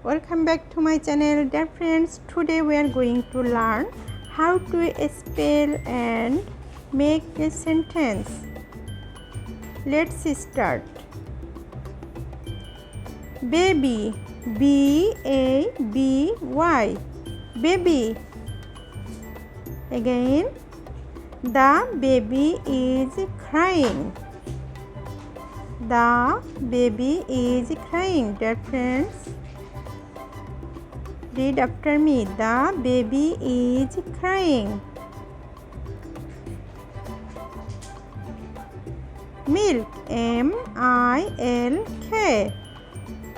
Welcome back to my channel, dear friends. Today we are going to learn how to spell and make a sentence. Let's start. Baby, B-A-B-Y, baby. Again, the baby is crying. The baby is crying, dear friends. Read after me. The baby is crying. Milk, M-I-L-K,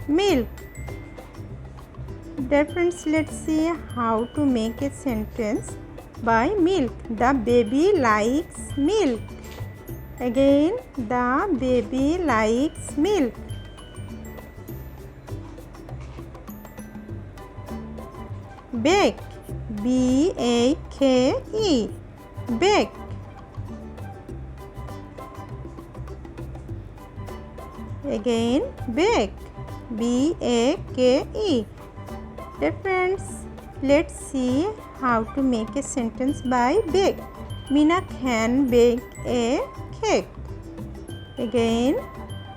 milk. Dear friends, let's see how to make a sentence by milk. The baby likes milk. Again, the baby likes milk. Bake, B-A-K-E, bake. Again, bake, B-A-K-E. Dear friends, let's see how to make a sentence by bake. Mina can bake a cake. Again,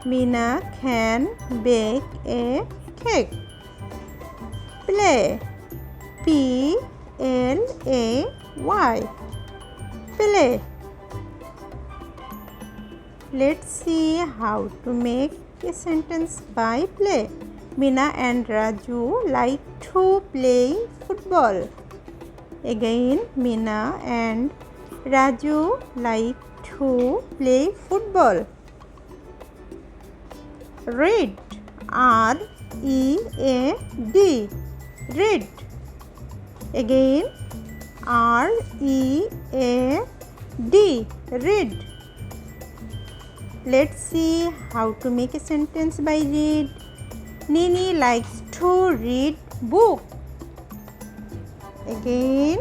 Mina can bake a cake. Play, P-L-A-Y, play. Let's see how to make a sentence by play. Mina and Raju like to play football. Again, Mina and Raju like to play football. Read, R-E-A-D, read. Again, R-E-A-D, read. Let's see how to make a sentence by read. Nini likes to read book. Again,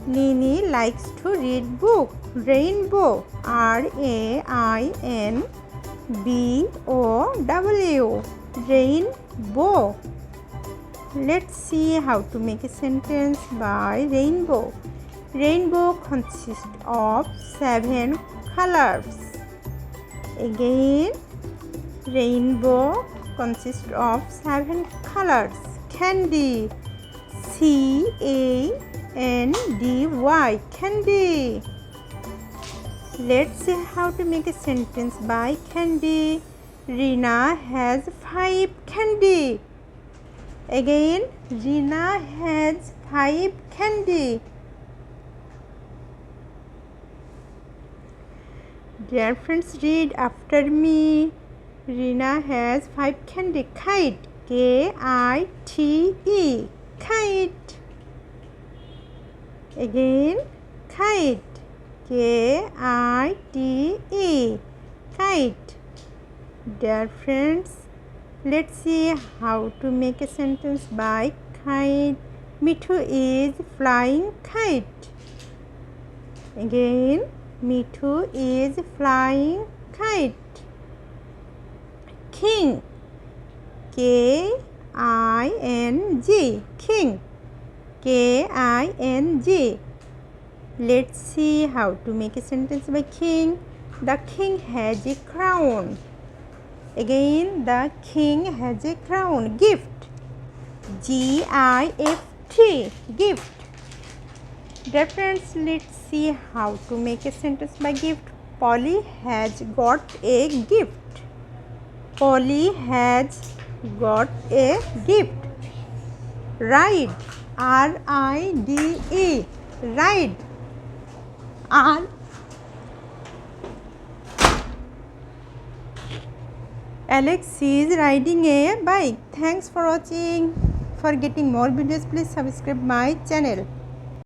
Nini likes to read book. Rainbow, R-A-I-N-B-O-W, rainbow. Let's see how to make a sentence by rainbow. Rainbow consists of 7 colors. Again, rainbow consists of 7 colors. Candy, C-A-N-D-Y, candy. Let's see how to make a sentence by candy. Rina has 5 candy. Again, Rina has 5 candy. Dear friends, read after me. Rina has 5 candy. Kite, K-I-T-E, kite. Again, kite, K-I-T-E, kite. Dear friends, let's see how to make a sentence by kite. Mithu is flying kite. Again, Mithu is flying kite. King, K-I-N-G, king, K-I-N-G. Let's see how to make a sentence by king. The king has a crown. Again, the king has a crown. Gift, G-I-F-T, gift. Dear friends, let's see how to make a sentence by gift. Polly has got a gift. Polly has got a gift. Ride, R-I-D-E, ride. Alex is riding a bike. Thanks for watching. For getting more videos, please subscribe my channel.